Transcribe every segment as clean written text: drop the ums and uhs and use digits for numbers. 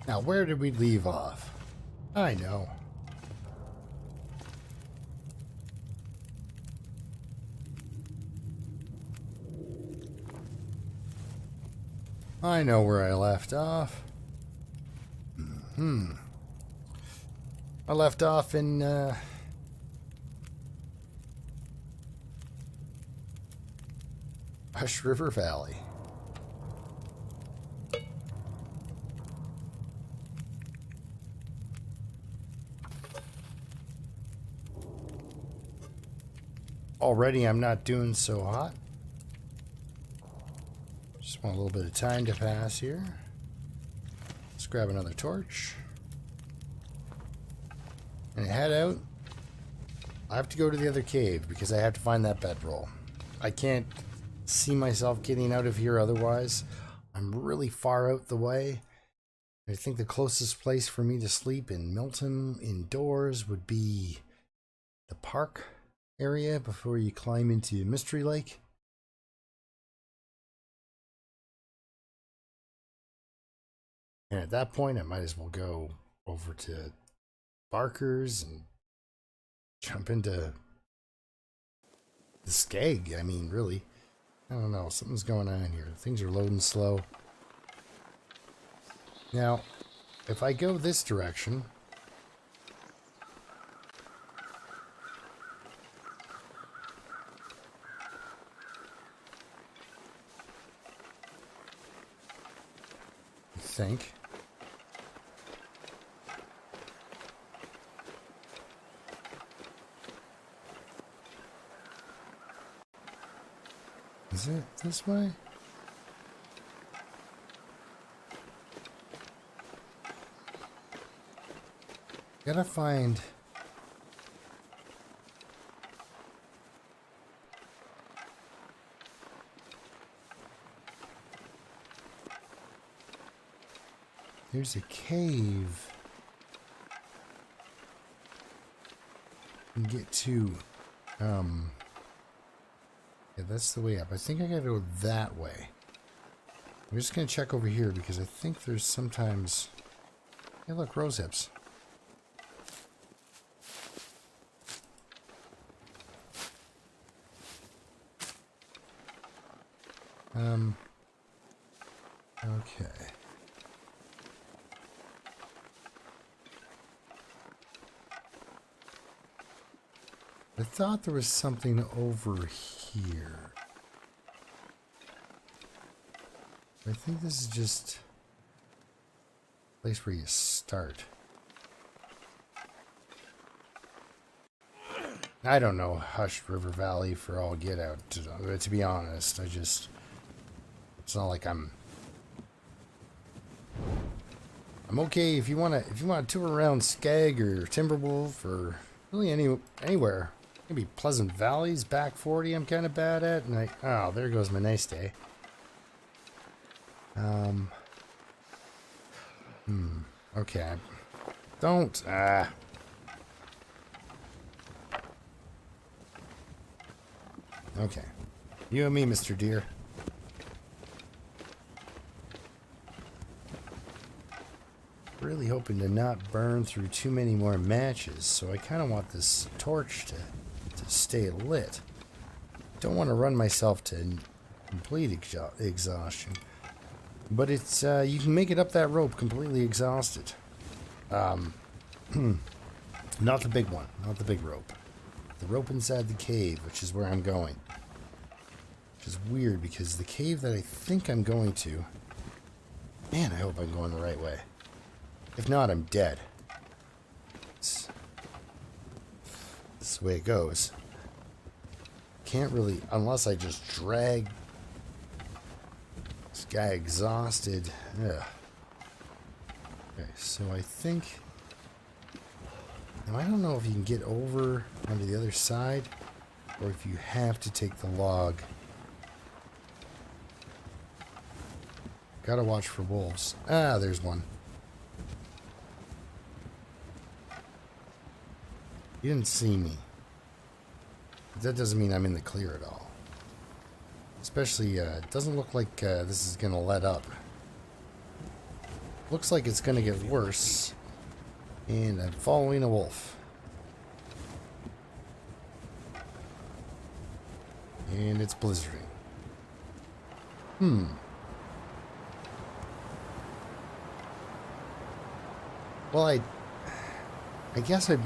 Now, where did we leave off? I know. I know where I left off. I left off in, Hush River Valley. Already I'm not doing so hot. Just want a little bit of time to pass here. Let's grab another torch. And head out. I have to go to the other cave because I have to find that bedroll. I can't see myself getting out of here otherwise. I'm really far out the way. I think the closest place for me to sleep in Milton indoors would be the park area before you climb into Mystery Lake. And at that point, I might as well go over to Barker's and jump into the Skeg. I mean, really. I don't know. Something's going on here. Things are loading slow. Now, if I go this direction, I think. Is it this way? Gotta find... There's a cave. And get to... Yeah, that's the way up. I think I gotta go that way. I'm just gonna check over here because I think there's sometimes... Hey, look, rose hips. Okay. I thought there was something over here. I think this is just a place where you start. I don't know Hush River Valley for all get out, to be honest. it's not like I'm okay if you want to tour around Skeg or Timberwolf or really anywhere. Maybe Pleasant Valley's back 40 I'm kind of bad at, and oh, there goes my nice day. Okay. Don't, Okay. You and me, Mr. Deer. Really hoping to not burn through too many more matches, so I kind of want this torch to stay lit. Don't want to run myself to complete exhaustion. But it's, you can make it up that rope completely exhausted. Not the big one, not the big rope. The rope inside the cave, which is where I'm going. Which is weird because the cave that I think I'm going to... Man, I hope I'm going the right way. If not, I'm dead. This is the way it goes. Can't really, unless I just drag this guy exhausted. Ugh. Okay, so I think... Now, I don't know if you can get over onto the other side, or if you have to take the log. Gotta watch for wolves. Ah, there's one. You didn't see me. But that doesn't mean I'm in the clear at all. Especially, it doesn't look like this is gonna let up. looks like it's going to get worse. And I'm following a wolf. And it's blizzarding. Well, I guess I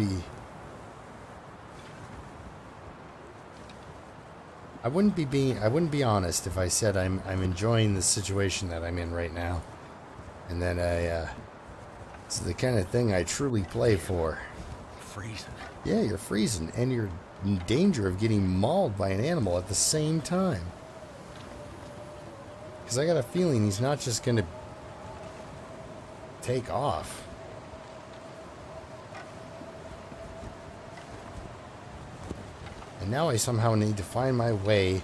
wouldn't be honest if I said I'm enjoying the situation that I'm in right now. And that it's the kind of thing I truly play for. Freezing. Yeah, you're freezing, and you're in danger of getting mauled by an animal at the same time. Because I got a feeling he's not just going to take off. And now I somehow need to find my way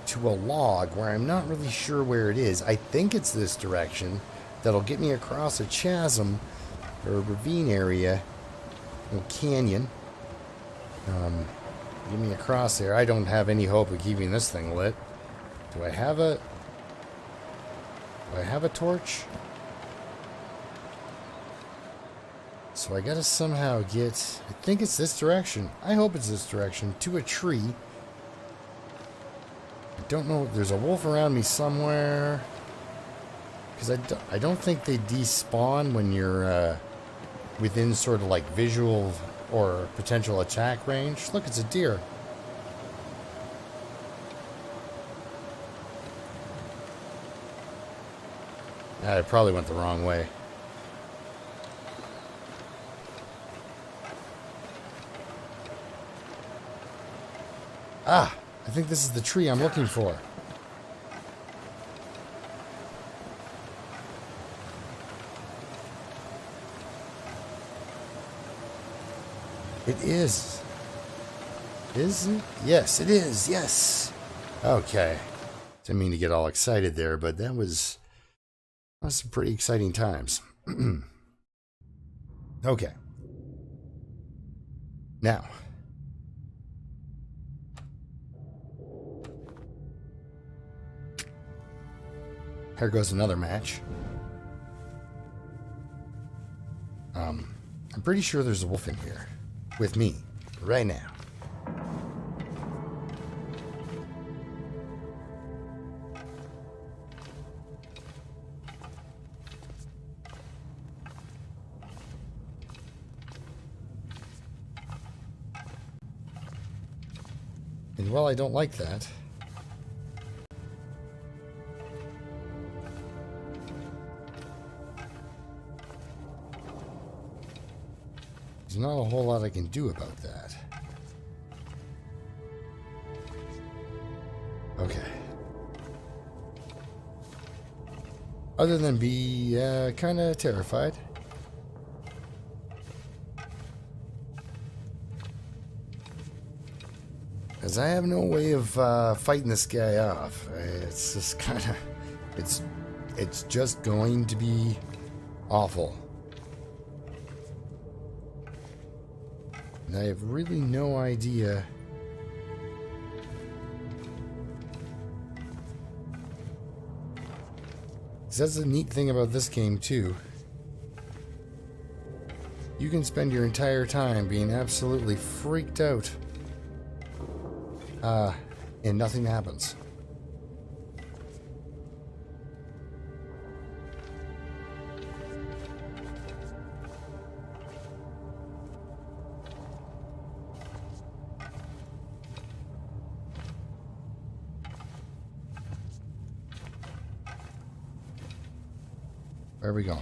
to a log where I'm not really sure where it is. I think it's this direction that'll get me across a chasm or a ravine area, a canyon. Get me across there. I don't have any hope of keeping this thing lit. Do I have a torch? So I gotta somehow get, I think it's this direction. I hope it's this direction, to a tree. I don't know, there's a wolf around me somewhere. Because I don't think they despawn when you're within sort of like visual or potential attack range. Look, it's a deer. I probably went the wrong way. Ah, I think this is the tree I'm looking for. It is. Is it? Yes, it is. Yes. Okay. Didn't mean to get all excited there, but that was some pretty exciting times. Okay. Now. Here goes another match. I'm pretty sure there's a wolf in here. With me. Right now. And while I don't like that, there's not a whole lot I can do about that. Okay. Other than be kind of terrified. Because I have no way of fighting this guy off. It's just kind of... It's just going to be awful. And I have really no idea... That's the neat thing about this game, too. You can spend your entire time being absolutely freaked out. And nothing happens. Where are we going?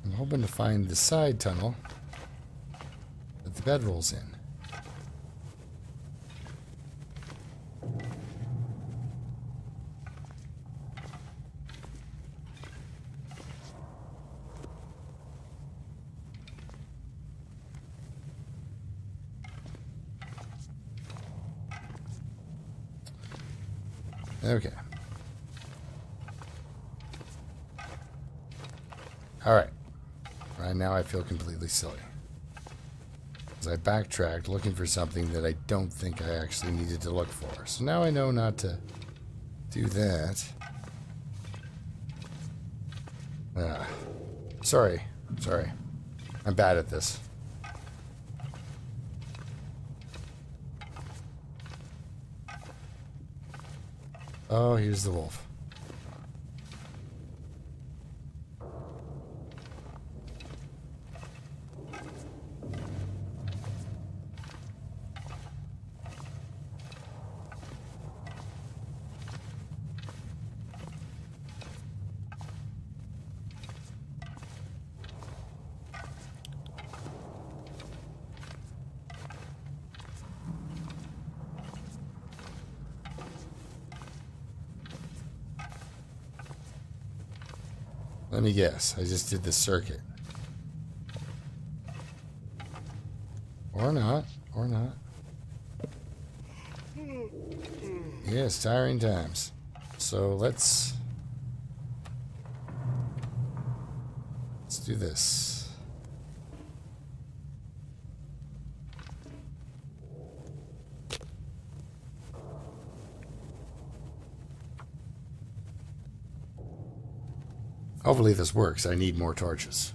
I'm hoping to find the side tunnel that the bedroll's in. Okay. Alright. Right now I feel completely silly. As I backtracked looking for something that I don't think I actually needed to look for. So now I know not to do that. Sorry. I'm bad at this. Oh, here's the wolf. Let me guess. I just did the circuit. Or not. Or not. Yes, tiring times. So let's do this. Hopefully this works. I need more torches.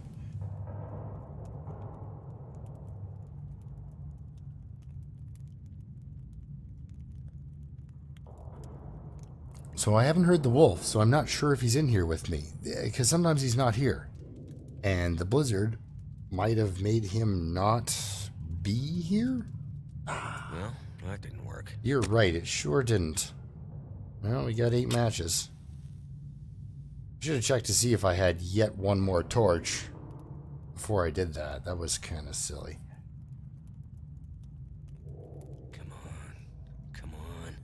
So I haven't heard the wolf, so I'm not sure if he's in here with me. Because sometimes he's not here. And the blizzard might have made him not be here? Well, that didn't work. You're right, it sure didn't. Well, we got 8 matches. Should have checked to see if I had yet one more torch before I did that. That was kind of silly. Come on. Come on.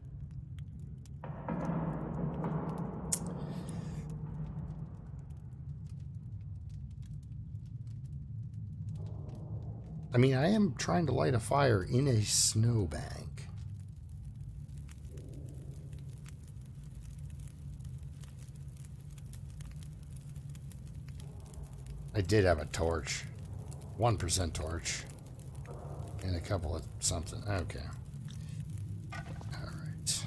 I mean, I am trying to light a fire in a snowbank. I did have a torch. 1% torch. And a couple of something. Okay. Alright.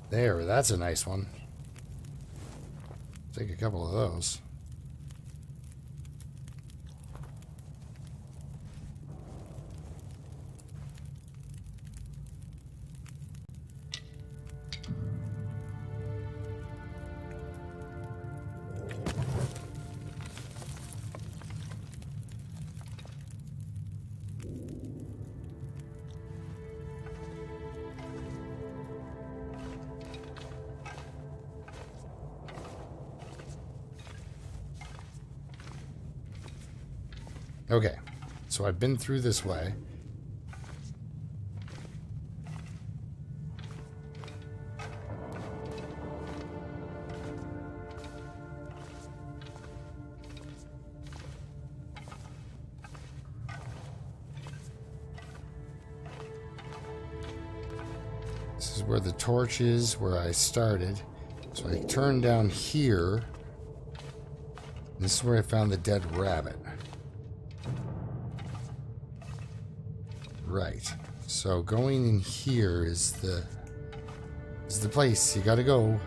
There, that's a nice one. Take a couple of those. Okay, so I've been through this way. This is where the torch is, where I started. So I turned down here. This is where I found the dead rabbit. Right. So going in here is the place. You gotta go.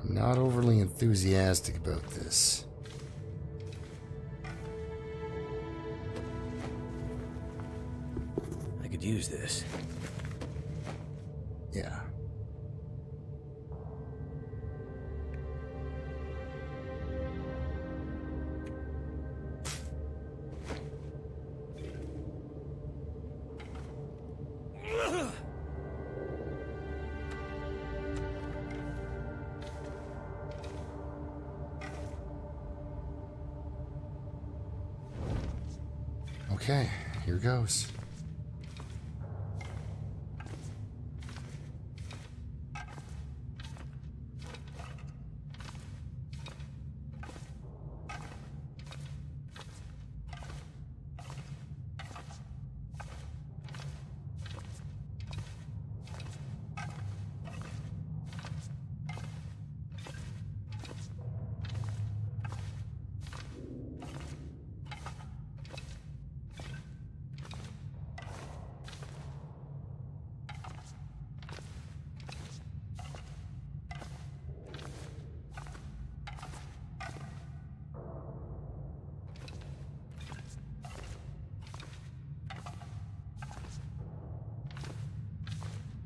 I'm not overly enthusiastic about this. I could use this. Yeah. Okay, here goes.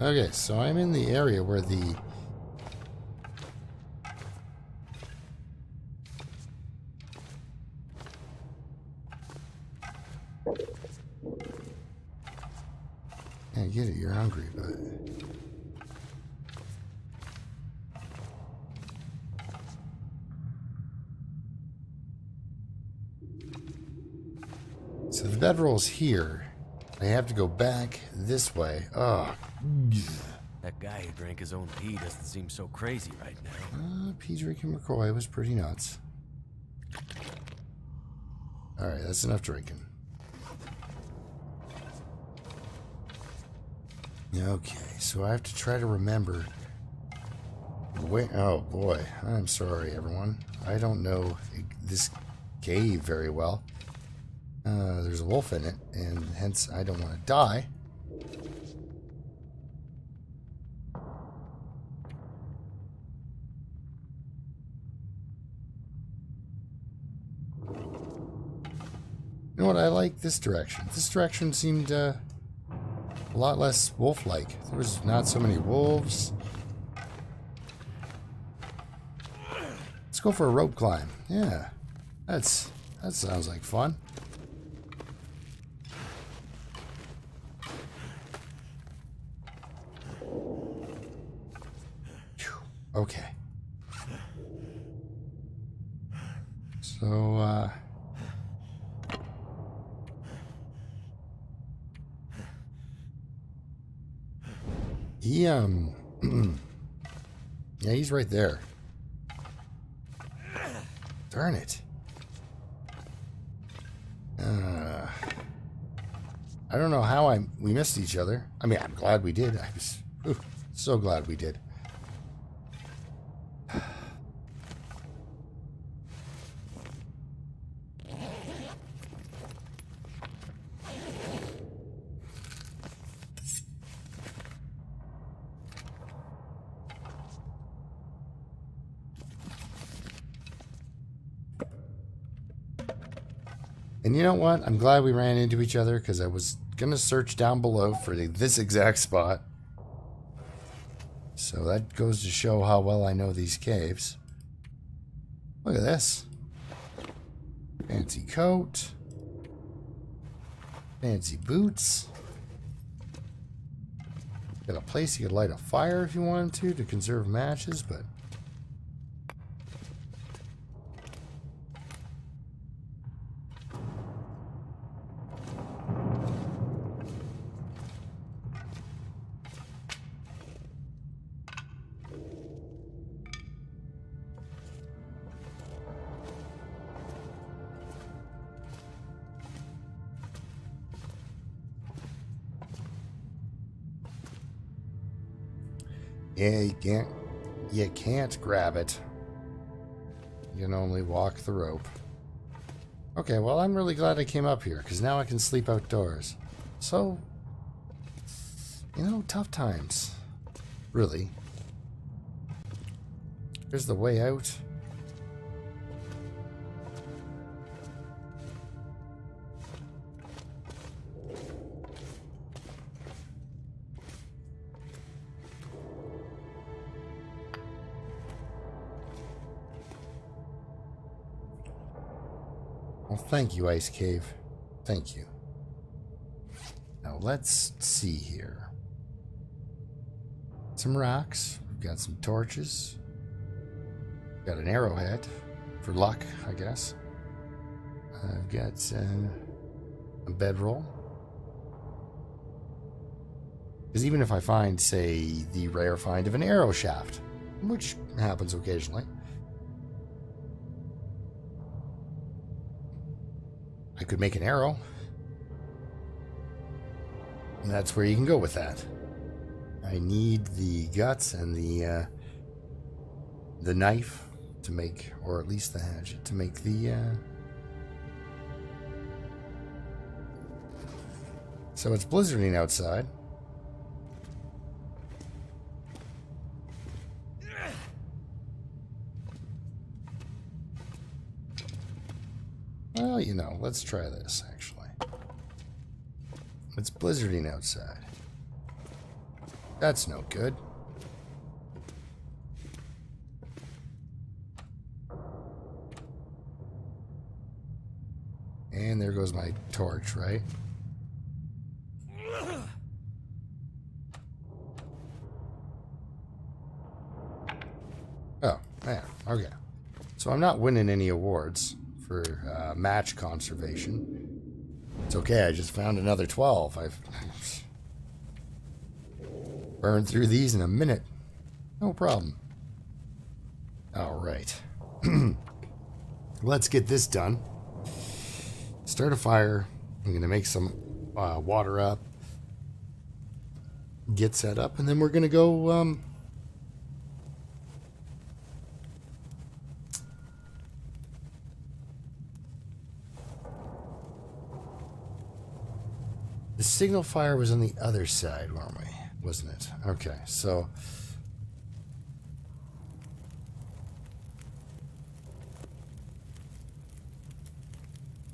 Okay, so I'm in the area where the... I get it, you're hungry, but... So the bedroll's here. I have to go back this way. Oh. That guy who drank his own pee doesn't seem so crazy right now. Pea drinking McCoy was pretty nuts. Alright, that's enough drinking. Okay, so I have to try to remember... Wait, oh boy, I'm sorry everyone. I don't know this cave very well. There's a wolf in it, and hence I don't want to die. You know what, I like this direction. This direction seemed a lot less wolf-like. There was not so many wolves. Let's go for a rope climb. Yeah, that sounds like fun. Okay. So, yeah, he's right there. Darn it. I don't know how we missed each other. I mean, I'm glad we did. I was so glad we did. And you know what? I'm glad we ran into each other because I was going to search down below for this exact spot. So that goes to show how well I know these caves. Look at this. Fancy coat. Fancy boots. Got a place you could light a fire if you wanted to conserve matches, but... Yeah, you can't grab it. You can only walk the rope. Okay, well, I'm really glad I came up here, because now I can sleep outdoors. So, you know, tough times. Really. Here's the way out. Well, thank you, Ice Cave. Thank you. Now, let's see here. Some rocks. We've got some torches. Got an arrowhead. For luck, I guess. I've got a bedroll. Because even if I find, say, the rare find of an arrow shaft, which happens occasionally, I could make an arrow. And that's where you can go with that. I need the guts and the knife to make, or at least the hatchet, to make the... So it's blizzarding outside. Well, you know, let's try this, actually. It's blizzarding outside. That's no good. And there goes my torch, right? Oh, man. Okay. So I'm not winning any awards for match conservation. It's okay. I just found another 12. I've burned through these in a minute. No problem. All right. Let's get this done. Start a fire. I'm going to make some water up. Get set up. And then we're going to go... the signal fire was on the other side, weren't we? Wasn't it? Okay, so...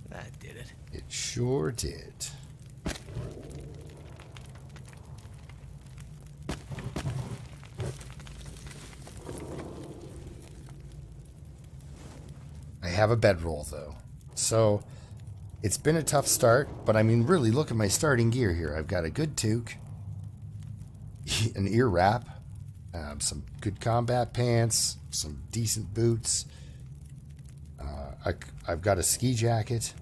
That did it. it sure did. I have a bedroll, though. So... it's been a tough start, but I mean, really, look at my starting gear here. I've got a good toque, an ear wrap, some good combat pants, some decent boots. I've got a ski jacket.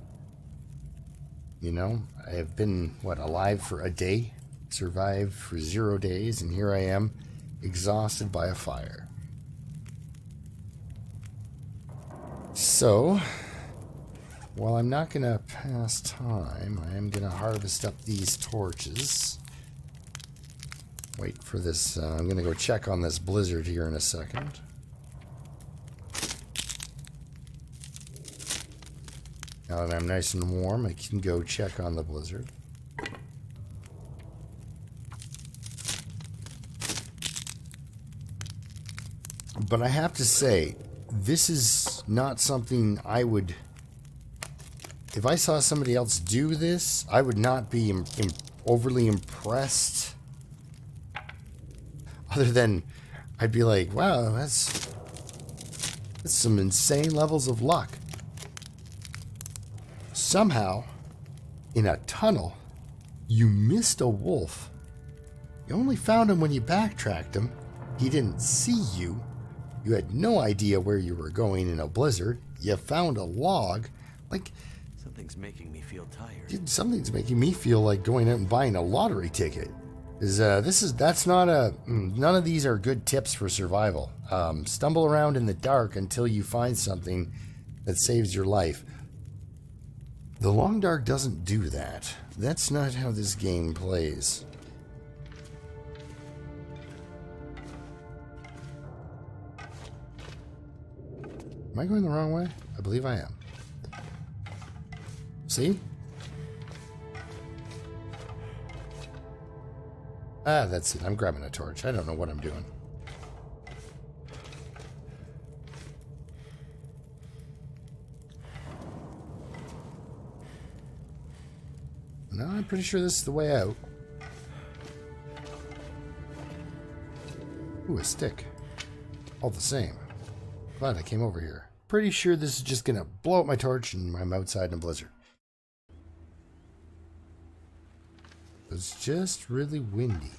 You know, I have been, alive for a day, survived for 0 days, and here I am, exhausted by a fire. So... while I'm not going to pass time, I am going to harvest up these torches. Wait for this. I'm going to go check on this blizzard here in a second. Now that I'm nice and warm, I can go check on the blizzard. But I have to say, this is not something I would... if I saw somebody else do this, I would not be overly impressed. Other than, I'd be like, wow, that's some insane levels of luck. Somehow, in a tunnel, you missed a wolf. You only found him when you backtracked him. He didn't see you. You had no idea where you were going in a blizzard. You found a log. Like... something's making me feel tired. something's making me feel like going out and buying a lottery ticket. That's not a... none of these are good tips for survival. Stumble around in the dark until you find something that saves your life. The Long Dark doesn't do that. That's not how this game plays. Am I going the wrong way? I believe I am. See? Ah, that's it. I'm grabbing a torch. I don't know what I'm doing. No, I'm pretty sure this is the way out. Ooh, a stick. All the same. Glad I came over here. Pretty sure this is just gonna blow up my torch and I'm outside in a blizzard. It's just really windy.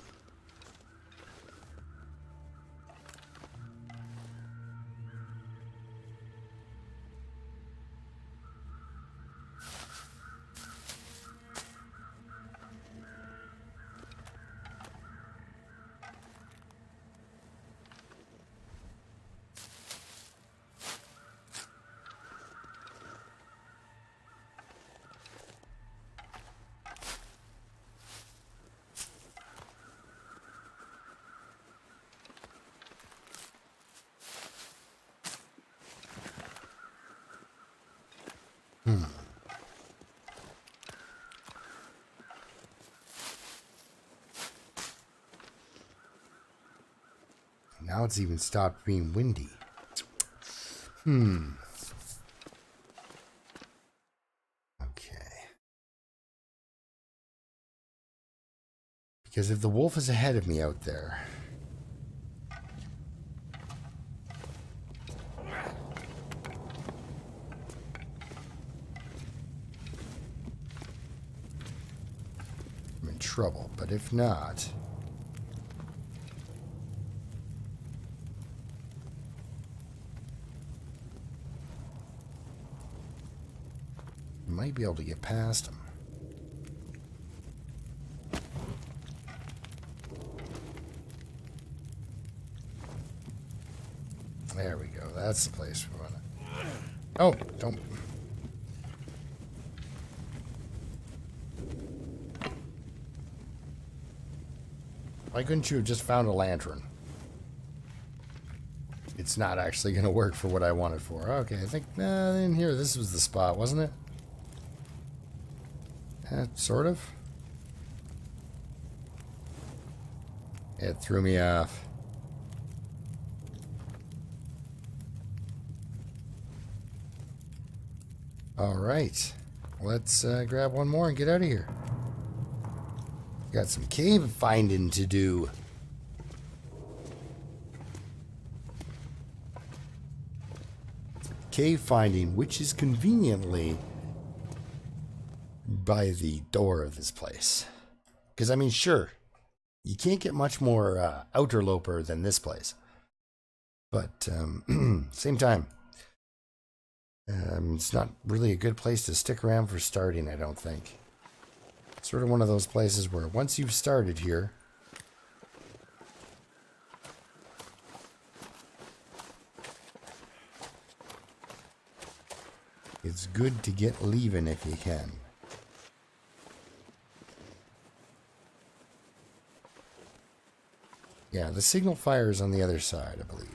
Now it's even stopped being windy. Okay. Because if the wolf is ahead of me out there... I'm in trouble, but if not... I might be able to get past him. There we go. That's the place we want to... Oh, don't... Why couldn't you have just found a lantern? It's not actually going to work for what I wanted for. Okay, I think... in here, this was the spot, wasn't it? Sort of. It threw me off. Alright. Let's grab one more and get out of here. Got some cave finding to do. Cave finding, which is conveniently by the door of this place. Because, I mean, sure, you can't get much more Outloper than this place. But, same time, it's not really a good place to stick around for starting, I don't think. It's sort of one of those places where once you've started here, it's good to get leaving if you can. Yeah, the signal fire is on the other side, I believe.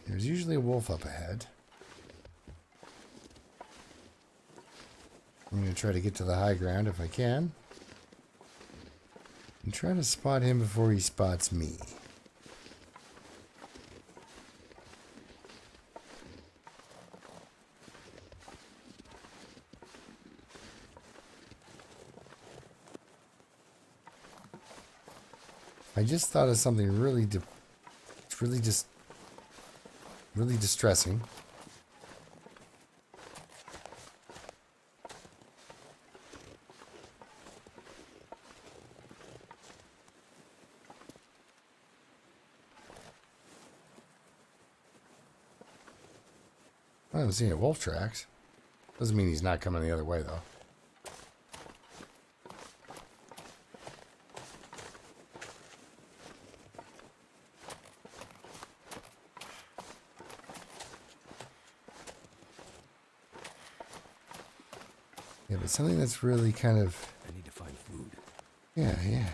There's usually a wolf up ahead. I'm going to try to get to the high ground if I can. And try to spot him before he spots me. I just thought of something really distressing. I haven't seen any wolf tracks. Doesn't mean he's not coming the other way, though. Yeah, but something that's really kind of... I need to find food. Yeah.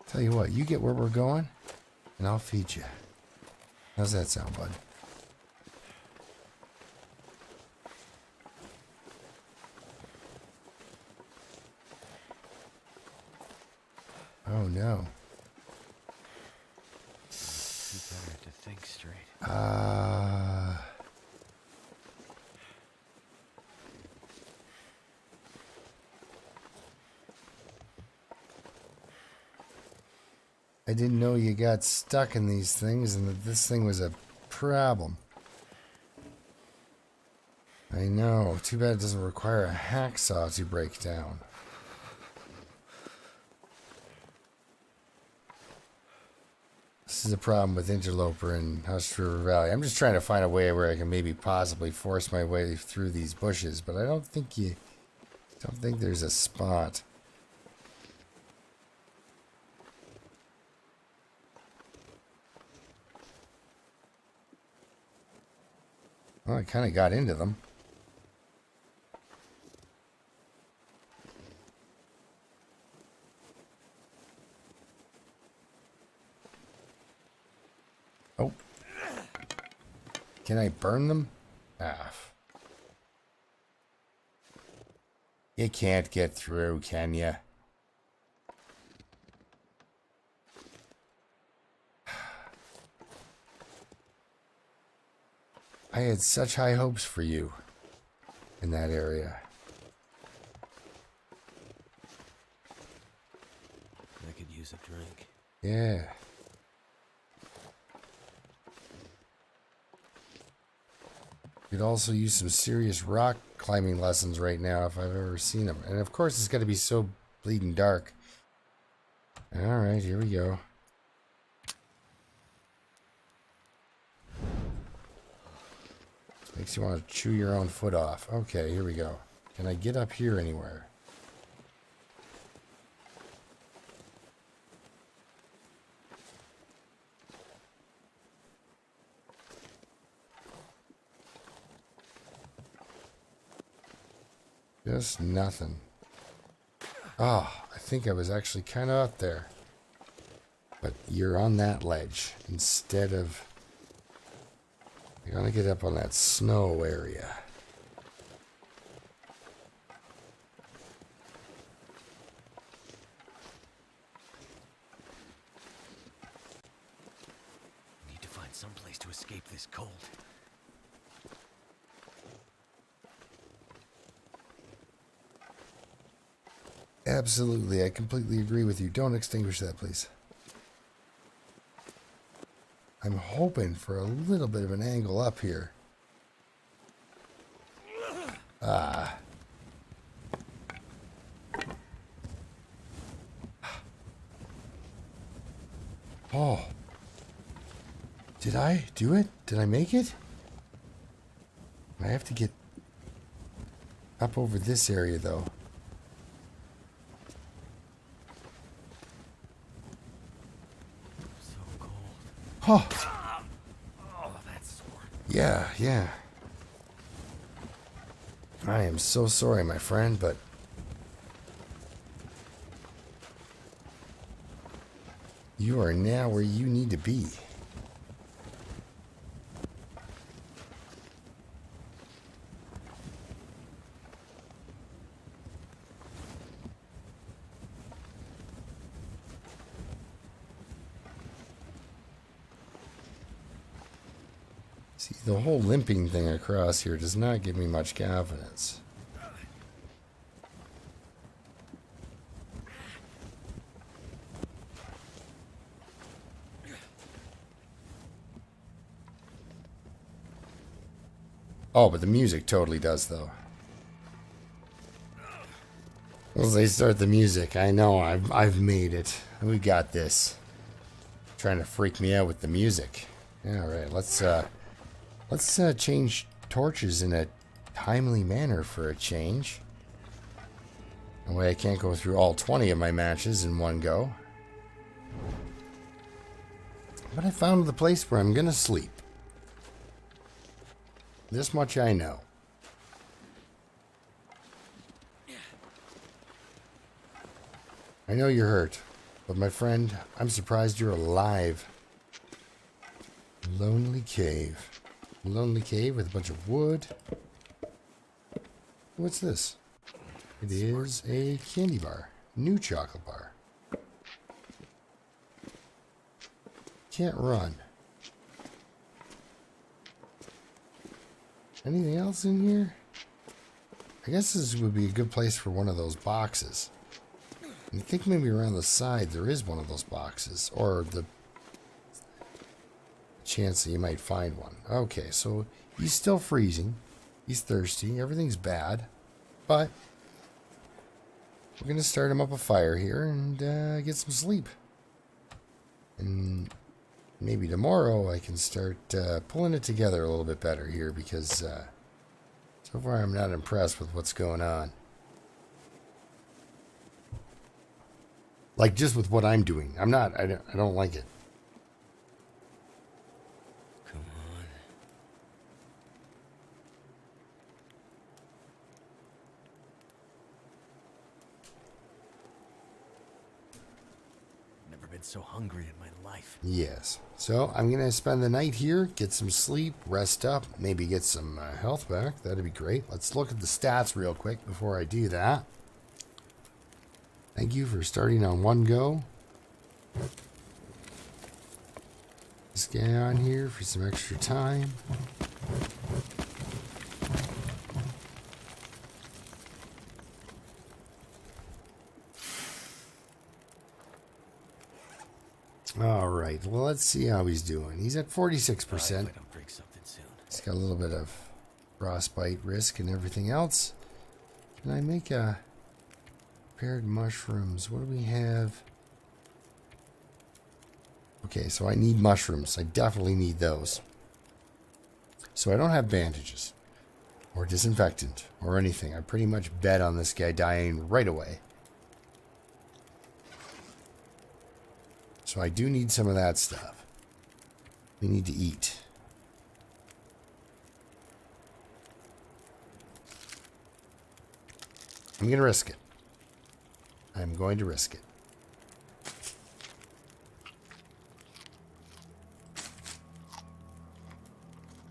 Tell you what, you get where we're going, and I'll feed you. How's that sound, bud? Oh, no. You better to think straight. I didn't know you got stuck in these things and that this thing was a problem. I know. Too bad it doesn't require a hacksaw to break down. This is a problem with Interloper and Hush River Valley. I'm just trying to find a way where I can maybe possibly force my way through these bushes, but I don't think there's a spot. Well, I kind of got into them. Oh. Can I burn them? Ah. You can't get through, can you? I had such high hopes for you. in that area. I could use a drink. Yeah. Could also use some serious rock climbing lessons right now if I've ever seen them. And of course it's got to be so bleeding dark. Alright, here we go. Makes you want to chew your own foot off. Okay, here we go. Can I get up here anywhere? Just nothing. Oh, I think I was actually kind of up there. But you're on that ledge instead of... You're gonna get up on that snow area. Need to find some place to escape this cold. Absolutely, I completely agree with you. Don't extinguish that, please. I'm hoping for a little bit of an angle up here. Ah. Oh. Did I do it? Did I make it? I have to get up over this area, though. So cold. Oh. Oh, that's sore. Yeah, yeah. I am so sorry, my friend, but... You are now where you need to be. See, the whole limping thing across here does not give me much confidence. Oh, but the music totally does, though. Once they start the music, I know I've made it. We got this. Trying to freak me out with the music. All right, let's change torches in a timely manner for a change. That way I can't go through all 20 of my matches in one go. But I found the place where I'm gonna sleep. This much I know. I know you're hurt, but my friend, I'm surprised you're alive. Lonely cave. Lonely cave with a bunch of wood. What's this? It is a candy bar. New chocolate bar. Can't run. Anything else in here? I guess this would be a good place for one of those boxes. I think maybe around the side there is one of those boxes. Or the chance that you might find one. Okay, so he's still freezing. He's thirsty. Everything's bad. But we're going to start him up a fire here and get some sleep. And maybe tomorrow I can start pulling it together a little bit better here because so far I'm not impressed with what's going on. Like just with what I'm doing. I don't like it. Come on. Never been so hungry in my life. Yes. So I'm going to spend the night here, get some sleep, rest up, maybe get some health back. That'd be great. Let's look at the stats real quick before I do that. Thank you for starting on one go. This guy on here for some extra time. Alright, well, let's see how he's doing. He's at 46%. I don't drink something soon. He's got a little bit of frostbite risk and everything else. Can I make a prepared mushrooms? What do we have? Okay, so I need mushrooms. I definitely need those. So I don't have bandages or disinfectant or anything. I pretty much bet on this guy dying right away. So I do need some of that stuff. We need to eat. I'm going to risk it. I'm going to risk it.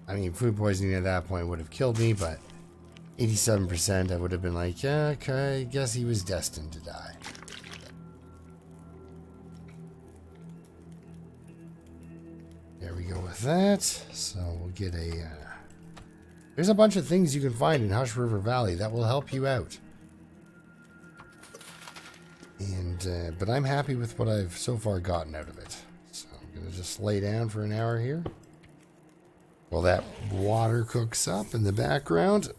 I mean, food poisoning at that point would have killed me, but 87% I would have been like, yeah, okay, I guess he was destined to die. There we go with that. So we'll get a... there's a bunch of things you can find in Hush River Valley that will help you out. And, but I'm happy with what I've so far gotten out of it. So I'm going to just lay down for an hour here. While that water cooks up in the background.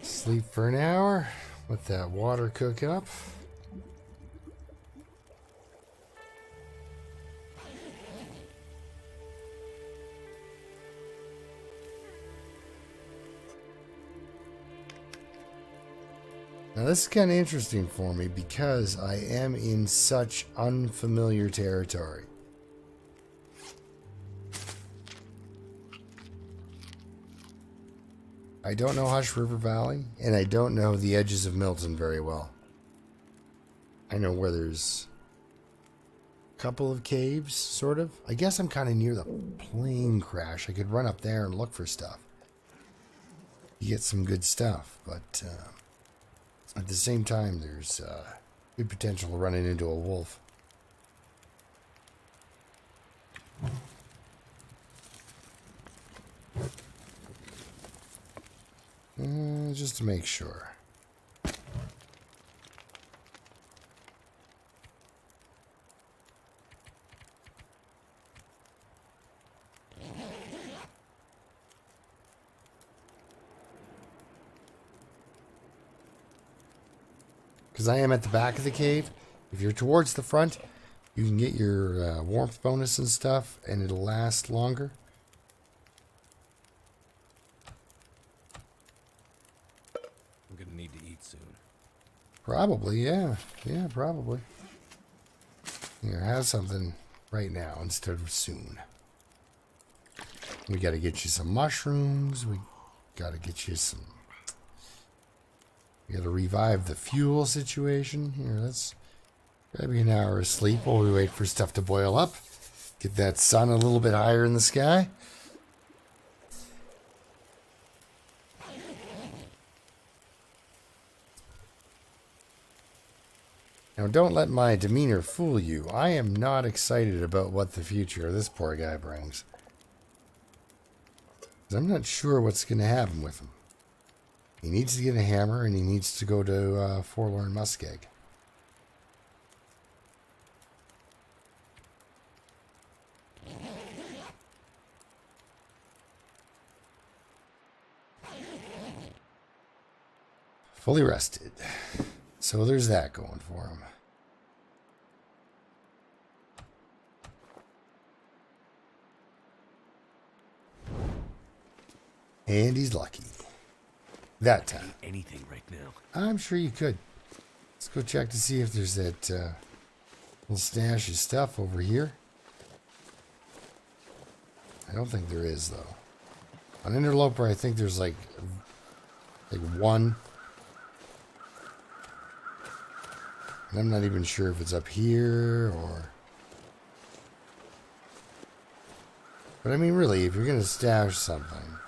Sleep for an hour. Let that water cook up. Now this is kind of interesting for me because I am in such unfamiliar territory. I don't know Hush River Valley, and I don't know the edges of Milton very well. I know where there's a couple of caves, sort of. I guess I'm kind of near the plane crash. I could run up there and look for stuff. You get some good stuff, but at the same time, there's good potential of running into a wolf. Just to make sure. Because I am at the back of the cave. If you're towards the front, you can get your warmth bonus and stuff, and it'll last longer. I'm gonna need to eat soon. Probably, yeah. Yeah, probably. Here, have something right now instead of soon. We gotta get you some mushrooms. We gotta get you some... We gotta revive the fuel situation. Here, let's grab you an hour of sleep while we wait for stuff to boil up. Get that sun a little bit higher in the sky. Now, don't let my demeanor fool you. I am not excited about what the future of this poor guy brings. 'Cause I'm not sure what's going to happen with him. He needs to get a hammer, and he needs to go to Forlorn Muskeg. Fully rested. So there's that going for him. And he's lucky. That time. Anything right now. I'm sure you could. Let's go check to see if there's that little stash of stuff over here. I don't think there is, though. On Interloper, I think there's like one. And I'm not even sure if it's up here or... But I mean, really, if you're going to stash something,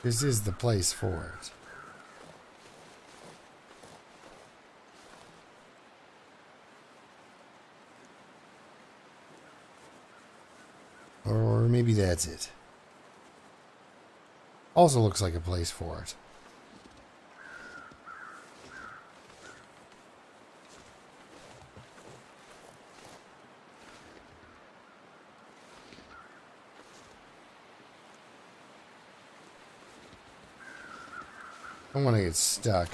this is the place for it. Or maybe that's it. Also looks like a place for it. I don't want to get stuck.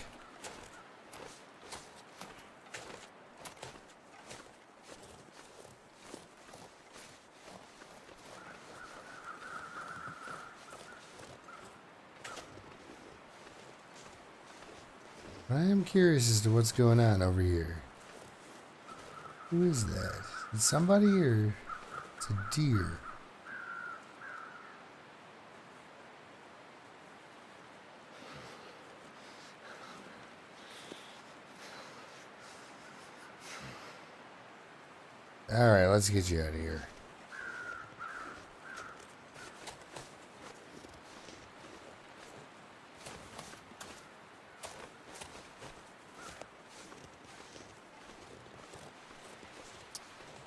I am curious as to what's going on over here. Who is that? Is it somebody or it's a deer? Alright, let's get you out of here.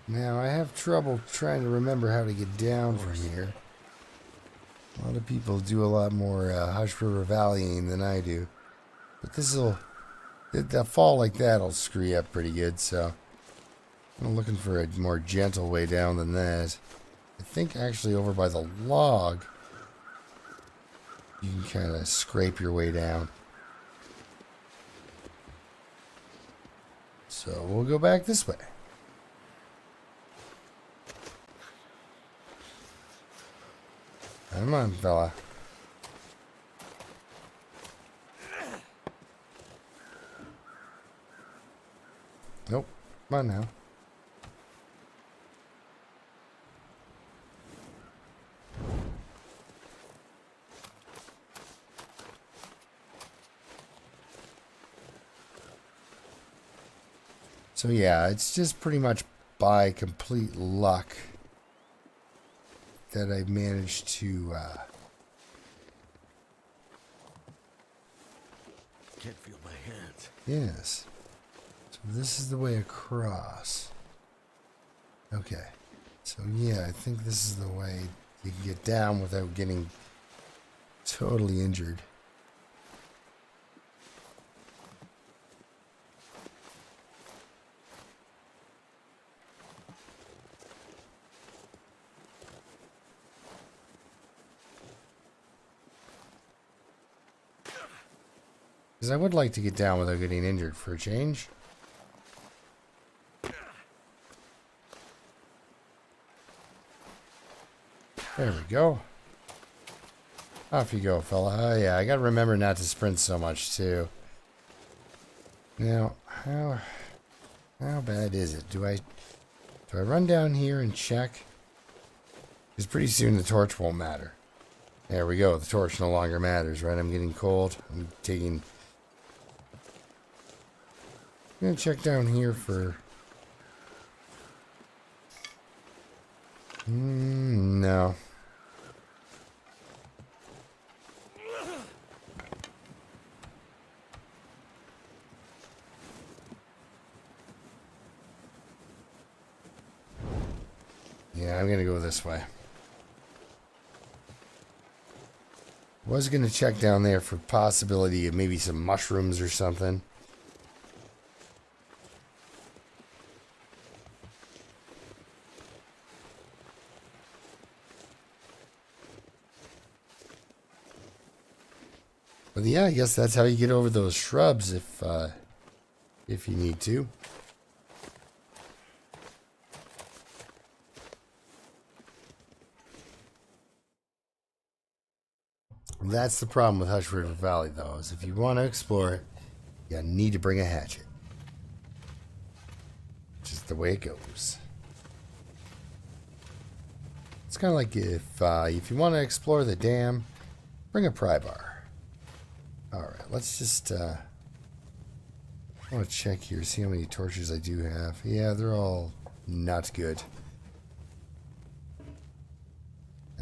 Now, I have trouble trying to remember how to get down from here. A lot of people do a lot more Hush River Valleying than I do. But this'll... a fall like that'll screw you up pretty good, so... I'm looking for a more gentle way down than that. I think actually over by the log, you can kind of scrape your way down. So we'll go back this way. Come on, fella. Nope. Come on now. So yeah, it's just pretty much by complete luck that I managed to Can't feel my hands. yes. So this is the way across. Okay. So yeah, I think this is the way you can get down without getting totally injured. Because I would like to get down without getting injured for a change. There we go. Off you go, fella. Oh yeah, I gotta remember not to sprint so much too. Now, how bad is it? Do I run down here and check? Because pretty soon the torch won't matter. There we go. The torch no longer matters, right? I'm getting cold. I'm gonna check down here for... no. Yeah, I'm gonna go this way. Was gonna check down there for possibility of maybe some mushrooms or something. But yeah, I guess that's how you get over those shrubs if you need to. That's the problem with Hush River Valley, though, is if you want to explore it, you need to bring a hatchet. Just the way it goes. It's kind of like if you want to explore the dam, bring a pry bar. Alright, let's just, I want to check here, see how many torches I do have. Yeah, they're all not good.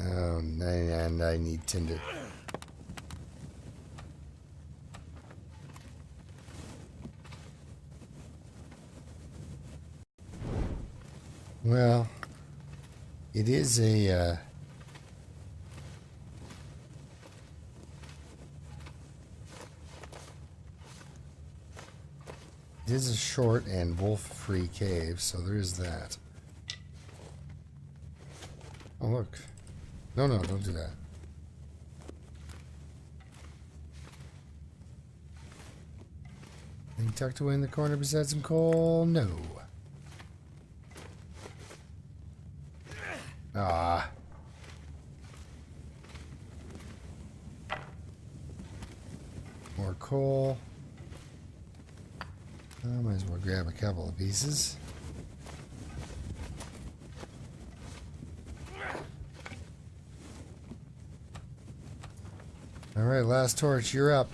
Oh, and I need tinder. Well, it is a, it is a short and wolf-free cave, so there is that. Oh, look. No, don't do that. Anything tucked away in the corner besides some coal? No. Ah. More coal. I might as well grab a couple of pieces. Alright, last torch, you're up.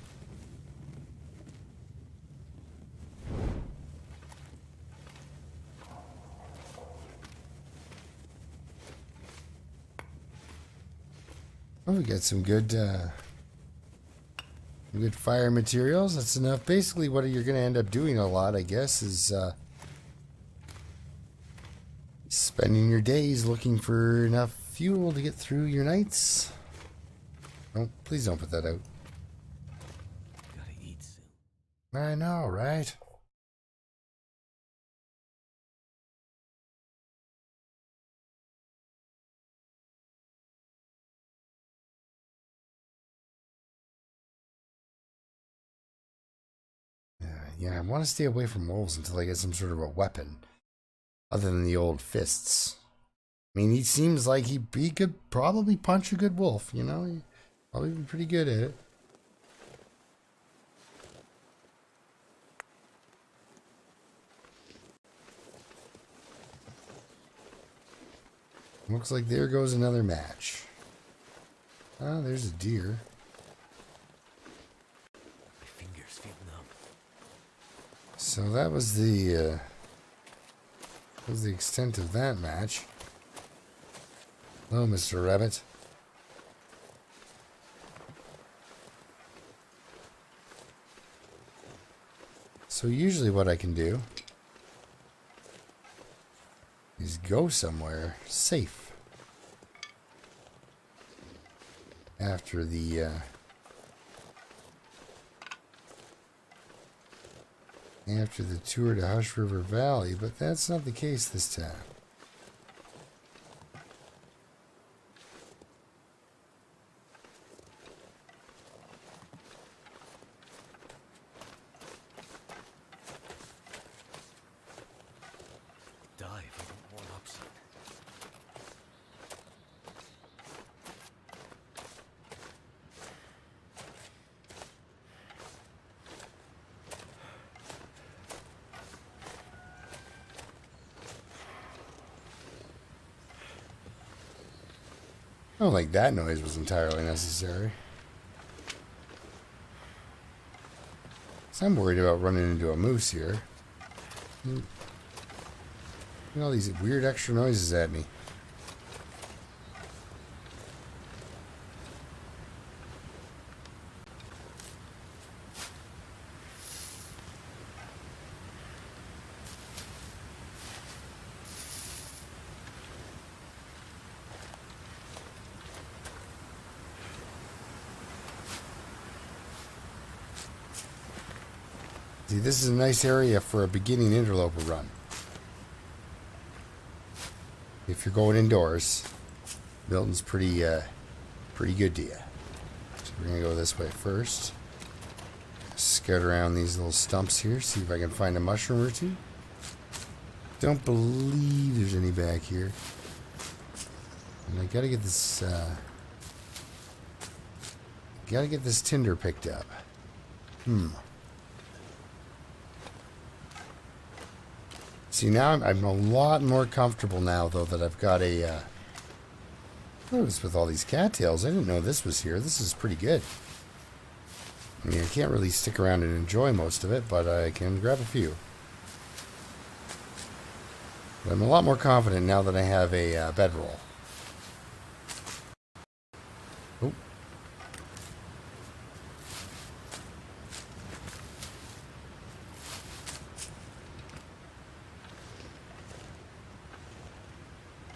Oh, we got some good fire materials. That's enough. Basically, what you're going to end up doing a lot, I guess, is spending your days looking for enough fuel to get through your nights. Oh, please don't put that out. Gotta eat soon. I know, right? Yeah, I want to stay away from wolves until I get some sort of a weapon. Other than the old fists. I mean, he seems like he could probably punch a good wolf, you know? He'd probably be pretty good at it. Looks like there goes another match. Ah, there's a deer. My fingers feel numb. So that was the extent of that match. Hello, Mr. Rabbit. So usually what I can do is go somewhere safe after the tour to Hush River Valley, but that's not the case this time. Dive even more upset. I don't think that noise was entirely necessary. So I'm worried about running into a moose here. All these weird extra noises at me. See, this is a nice area for a beginning interloper run. If you're going indoors, Milton's pretty good to you. So we're gonna go this way first. Scout around these little stumps here, see if I can find a mushroom or two. Don't believe there's any back here. And I gotta get this tinder picked up. See, now I'm a lot more comfortable now, though, that I've got a... What's with all these cattails? I didn't know this was here. This is pretty good. I mean, I can't really stick around and enjoy most of it, but I can grab a few. But I'm a lot more confident now that I have a bedroll.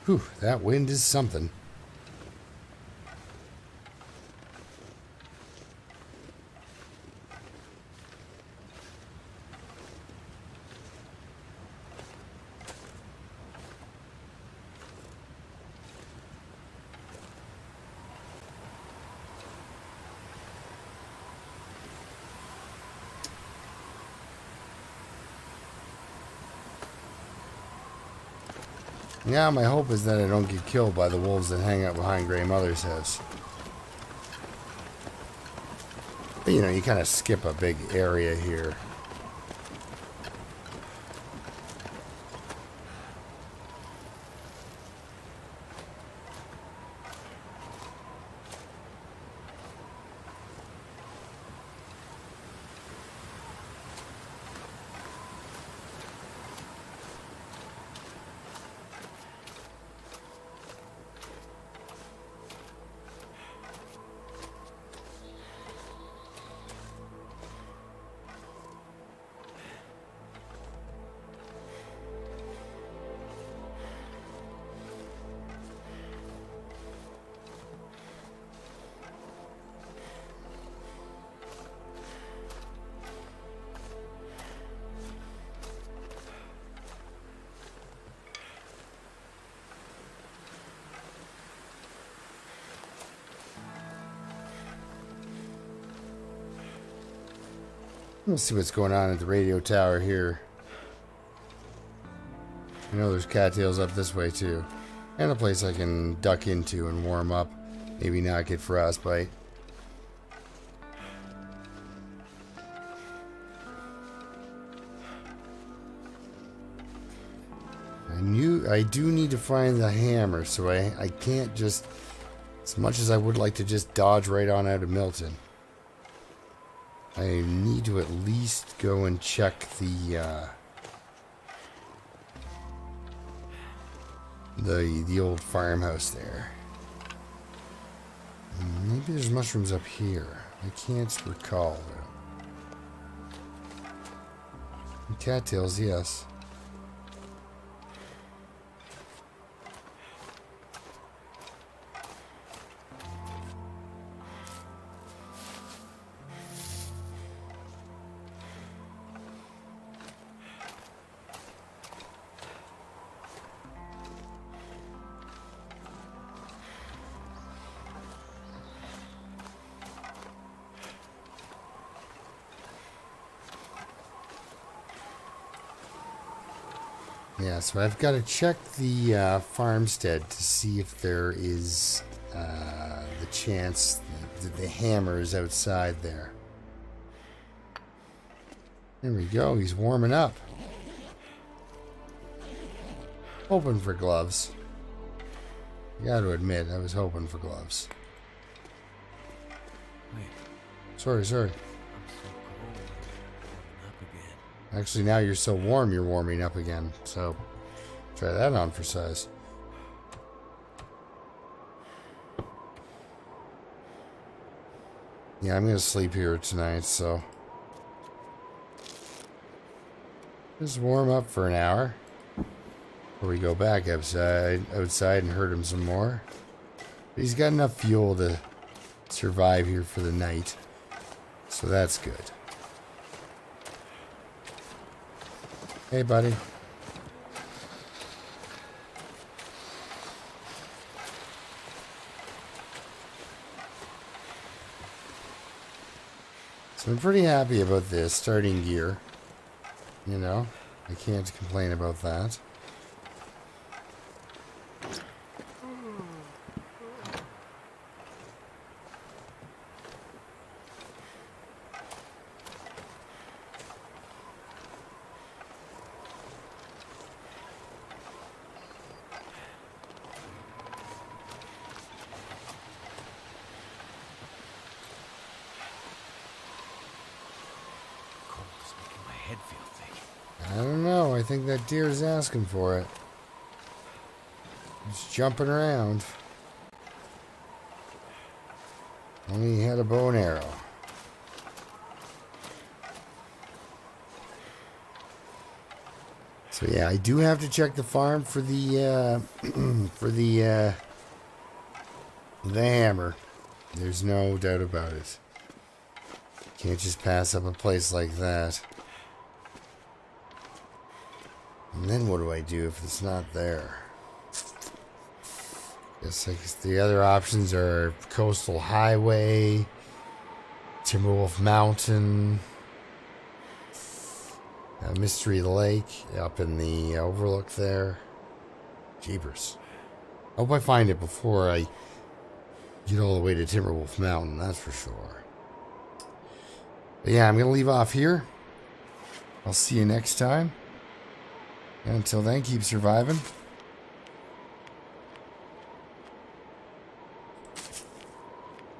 Whew, that wind is something. Yeah, my hope is that I don't get killed by the wolves that hang out behind Grey Mother's house. But, you know, you kind of skip a big area here. Let's see what's going on at the radio tower here. I know there's cattails up this way too. And a place I can duck into and warm up. Maybe not get frostbite. I do need to find the hammer, so I can't just, as much as I would like to just dodge right on out of Milton. I need to at least go and check the old farmhouse there. Maybe there's mushrooms up here. I can't recall though. Cattails, yes. Yeah, so I've got to check the farmstead to see if there is the chance that the hammer is outside there. There we go, he's warming up. Hoping for gloves. I got to admit, I was hoping for gloves. Wait. Sorry. I'm so cold. I'm up again. Actually, now you're so warm, you're warming up again. So, try that on for size. Yeah, I'm gonna sleep here tonight, so just warm up for an hour before we go back outside and hurt him some more. But he's got enough fuel to survive here for the night, so that's good. Hey, buddy. So I'm pretty happy about this starting gear. You know, I can't complain about that. Head feel thick. I don't know. I think that deer's asking for it. He's jumping around. Only he had a bow and arrow. So yeah, I do have to check the farm for the for the hammer. There's no doubt about it. Can't just pass up a place like that. And then what do I do if it's not there? Guess like the other options are Coastal Highway, Timberwolf Mountain, Mystery Lake up in the overlook there. Jeepers. I hope I find it before I get all the way to Timberwolf Mountain, that's for sure. But yeah, I'm going to leave off here. I'll see you next time. And until then, keep surviving.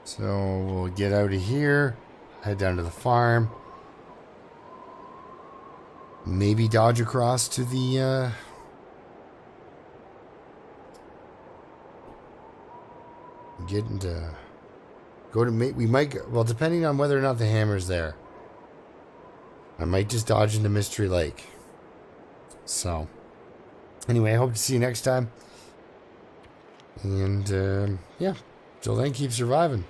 So we'll get out of here, head down to the farm. Maybe dodge across to the we might go, well, depending on whether or not the hammer's there. I might just dodge into Mystery Lake. So anyway, I hope to see you next time. And yeah, till then, keep surviving.